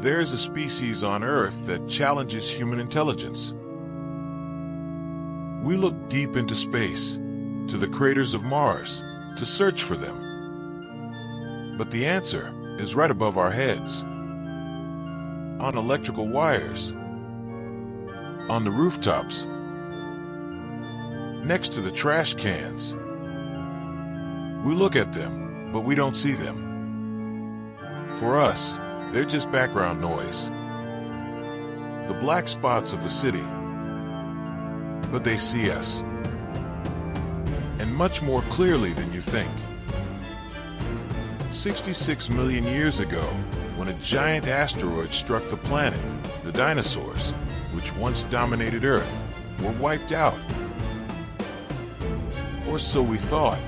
There's a species on Earth that challenges human intelligence. We look deep into space, to the craters of Mars, to search for them. But the answer is right above our heads. On electrical wires, on the rooftops, next to the trash cans. We look at them, but we don't see them. For us, they're just background noise. The black spots of the city. But they see us. And much more clearly than you think. 66 million years ago, when a giant asteroid struck the planet, the dinosaurs, which once dominated Earth, were wiped out. Or so we thought.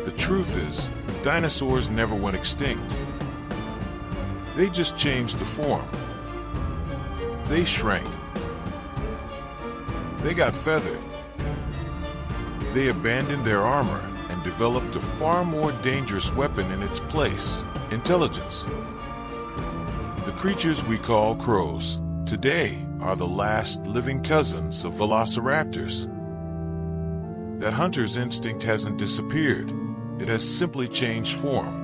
The truth is, dinosaurs never went extinct. They just changed the form. They shrank. They got feathered. They abandoned their armor and developed a far more dangerous weapon in its place: intelligence. The creatures we call crows today are the last living cousins of velociraptors. That hunter's instinct hasn't disappeared. It has simply changed form.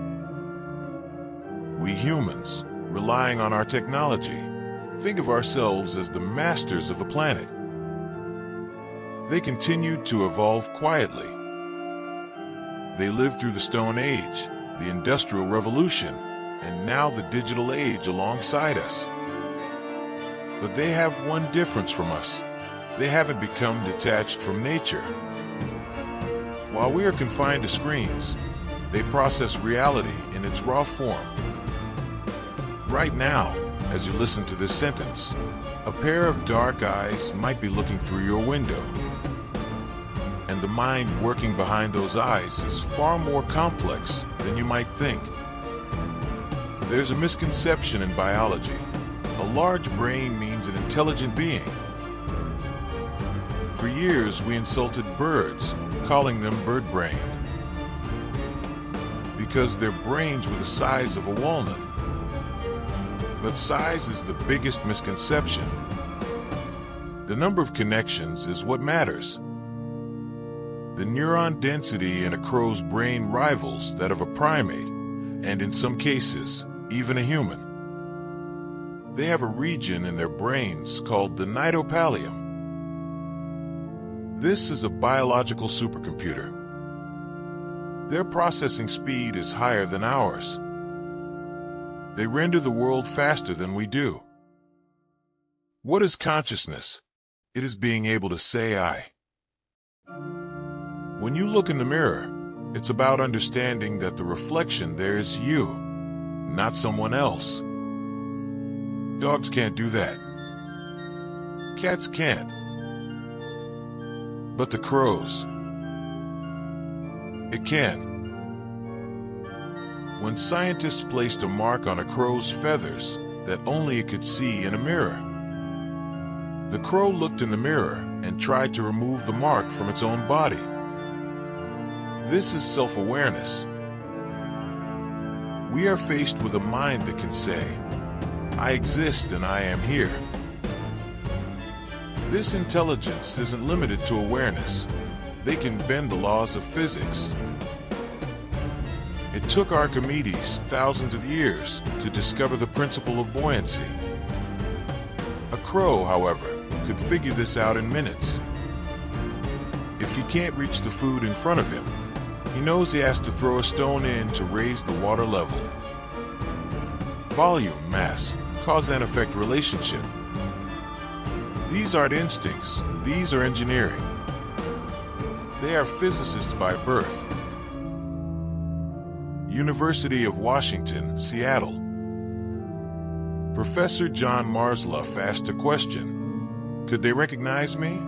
We humans, relying on our technology, think of ourselves as the masters of the planet. They continued to evolve quietly. They lived through the Stone Age, the Industrial Revolution, and now the digital age alongside us. But they have one difference from us. They haven't become detached from nature. While we are confined to screens, they process reality in its raw form. Right now, as you listen to this sentence, a pair of dark eyes might be looking through your window. And the mind working behind those eyes is far more complex than you might think. There's a misconception in biology. A large brain means an intelligent being. For years, we insulted birds, calling them bird-brained, because their brains were the size of a walnut. But size is the biggest misconception. The number of connections is what matters. The neuron density in a crow's brain rivals that of a primate, and in some cases, even a human. They have a region in their brains called the nidopallium. This is a biological supercomputer. Their processing speed is higher than ours. They render the world faster than we do. What is consciousness? It is being able to say I. When you look in the mirror, it's about understanding that the reflection there is you, not someone else. Dogs can't do that. Cats can't. But the crows, it can. When scientists placed a mark on a crow's feathers that only it could see in a mirror, the crow looked in the mirror and tried to remove the mark from its own body. This is self-awareness. We are faced with a mind that can say, I exist and I am here. This intelligence isn't limited to awareness. They can bend the laws of physics. It took Archimedes thousands of years to discover the principle of buoyancy. A crow, however, could figure this out in minutes. If he can't reach the food in front of him, he knows he has to throw a stone in to raise the water level. Volume, mass, cause and effect relationship. These aren't instincts, these are engineering. They are physicists by birth. University of Washington, Seattle. Professor John Marsluff asked a question. Could they recognize me?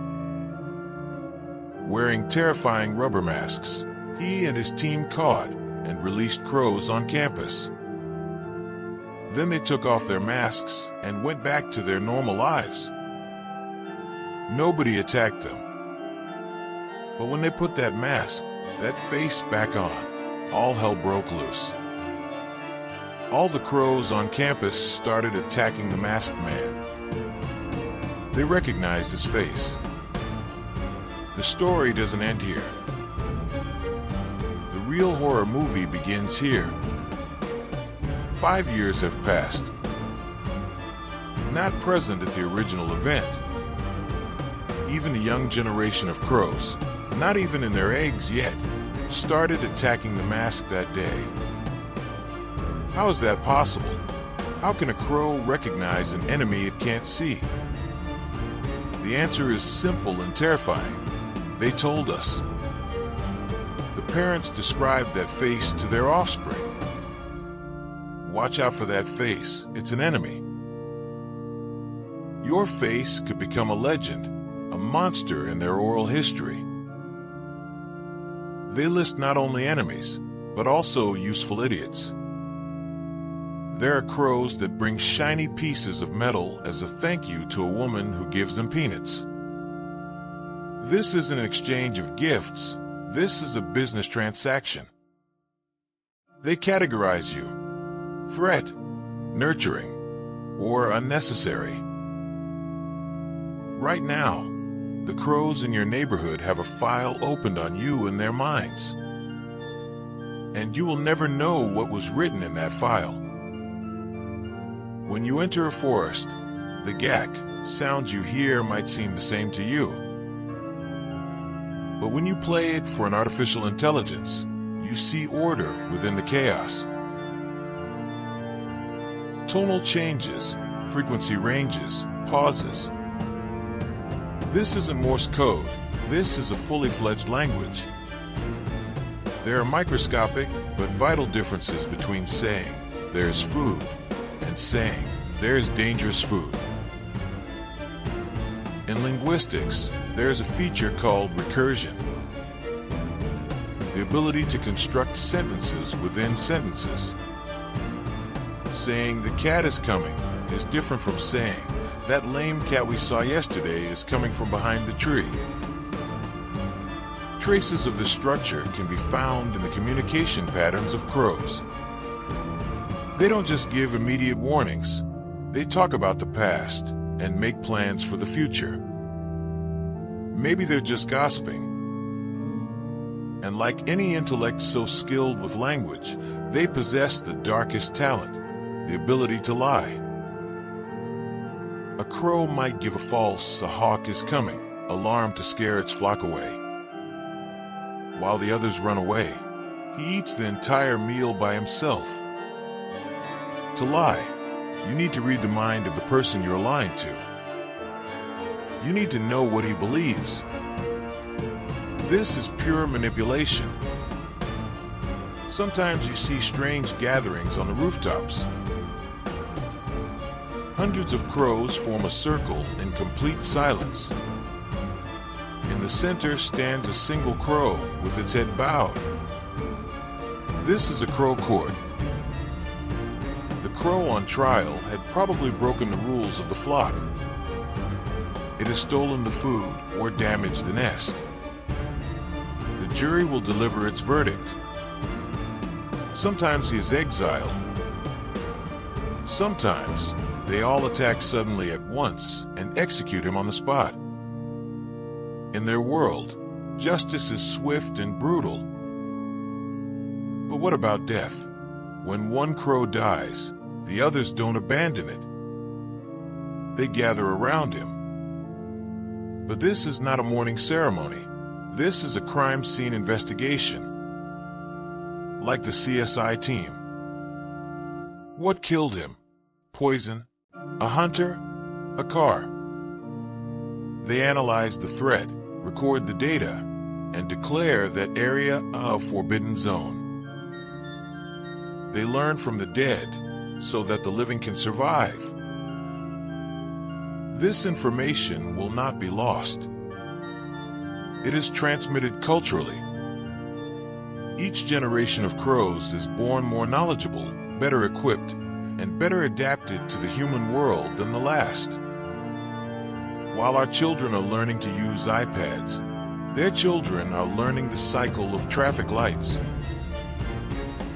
Wearing terrifying rubber masks, he and his team caught and released crows on campus. Then they took off their masks and went back to their normal lives. Nobody attacked them. But when they put that mask, that face back on, all hell broke loose. all the crows on campus started attacking the masked man. They recognized his face. The story doesn't end here. The real horror movie begins here. 5 years have passed. Not present at the original event. Even the young generation of crows, not even in their eggs yet, started attacking the mask that day. How is that possible? How can a crow recognize an enemy it can't see? The answer is simple and terrifying. They told us. The parents described that face to their offspring. Watch out for that face. It's an enemy. Your face could become a legend, a monster in their oral history. They list not only enemies, but also useful idiots. There are crows that bring shiny pieces of metal as a thank you to a woman who gives them peanuts. This isn't an exchange of gifts. This is a business transaction. They categorize you: threat, nurturing, or unnecessary. Right now, the crows in your neighborhood have a file opened on you in their minds. And you will never know what was written in that file. When you enter a forest, the gak sounds you hear might seem the same to you. But when you play it for an artificial intelligence, you see order within the chaos. Tonal changes, frequency ranges, pauses. This isn't Morse code. This is a fully fledged language. There are microscopic but vital differences between saying, "There's food," and saying, "There's dangerous food." In linguistics, there's a feature called recursion. The ability to construct sentences within sentences. Saying "the cat is coming" is different from saying "that lame cat we saw yesterday is coming from behind the tree." Traces of this structure can be found in the communication patterns of crows. They don't just give immediate warnings. They talk about the past and make plans for the future. Maybe they're just gossiping. And like any intellect so skilled with language, they possess the darkest talent, the ability to lie. A crow might give a false "a hawk is coming" alarm to scare its flock away. While the others run away, he eats the entire meal by himself. To lie, you need to read the mind of the person you're lying to. You need to know what he believes. This is pure manipulation. Sometimes you see strange gatherings on the rooftops. Hundreds of crows form a circle in complete silence. In the center stands a single crow with its head bowed. This is a crow court. The crow on trial had probably broken the rules of the flock. It has stolen the food or damaged the nest. The jury will deliver its verdict. Sometimes he is exiled. Sometimes they all attack suddenly at once and execute him on the spot. In their world, justice is swift and brutal. But what about death? When one crow dies, the others don't abandon it. They gather around him. But this is not a mourning ceremony. This is a crime scene investigation. Like the CSI team. What killed him? Poison? A hunter? A car? They analyze the threat, record the data, and declare that area a forbidden zone. They learn from the dead so that the living can survive. This information will not be lost. It is transmitted culturally. Each generation of crows is born more knowledgeable, better equipped, and better adapted to the human world than the last. While our children are learning to use iPads, their children are learning the cycle of traffic lights.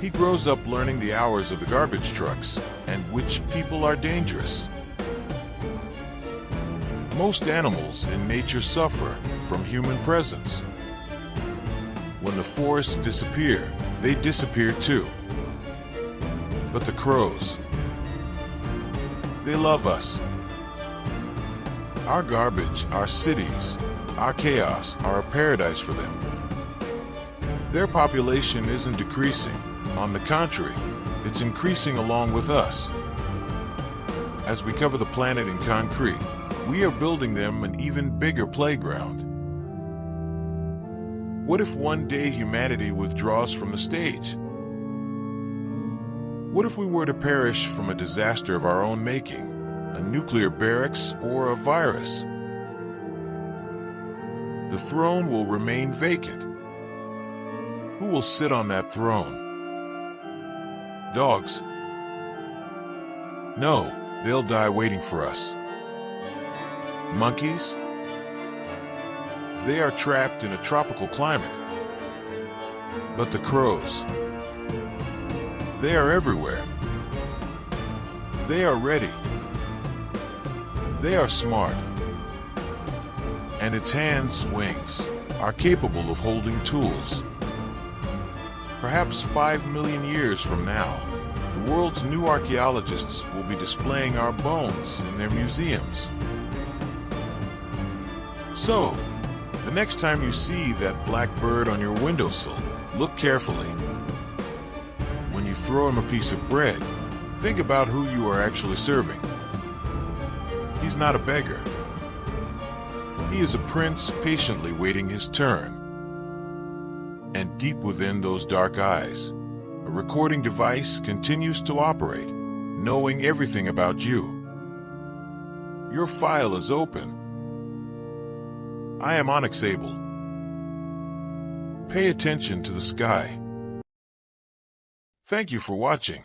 He grows up learning the hours of the garbage trucks and which people are dangerous. Most animals in nature suffer from human presence. When the forests disappear, they disappear too. But the crows, they love us. Our garbage, our cities, our chaos are a paradise for them. Their population isn't decreasing. On the contrary, it's increasing along with us. As we cover the planet in concrete, we are building them an even bigger playground. What if one day humanity withdraws from the stage? What if we were to perish from a disaster of our own making, a nuclear barracks or a virus? The throne will remain vacant. Who will sit on that throne? Dogs? No, they'll die waiting for us. Monkeys? They are trapped in a tropical climate. But the crows, they are everywhere. They are ready. They are smart. And its hands, wings, are capable of holding tools. Perhaps 5 million years from now, the world's new archaeologists will be displaying our bones in their museums. So, the next time you see that black bird on your windowsill, look carefully. When you throw him a piece of bread, think about who you are actually serving. He's not a beggar. He is a prince patiently waiting his turn. And deep within those dark eyes, a recording device continues to operate, knowing everything about you. Your file is open. I am Onyx Abel. Pay attention to the sky. Thank you for watching.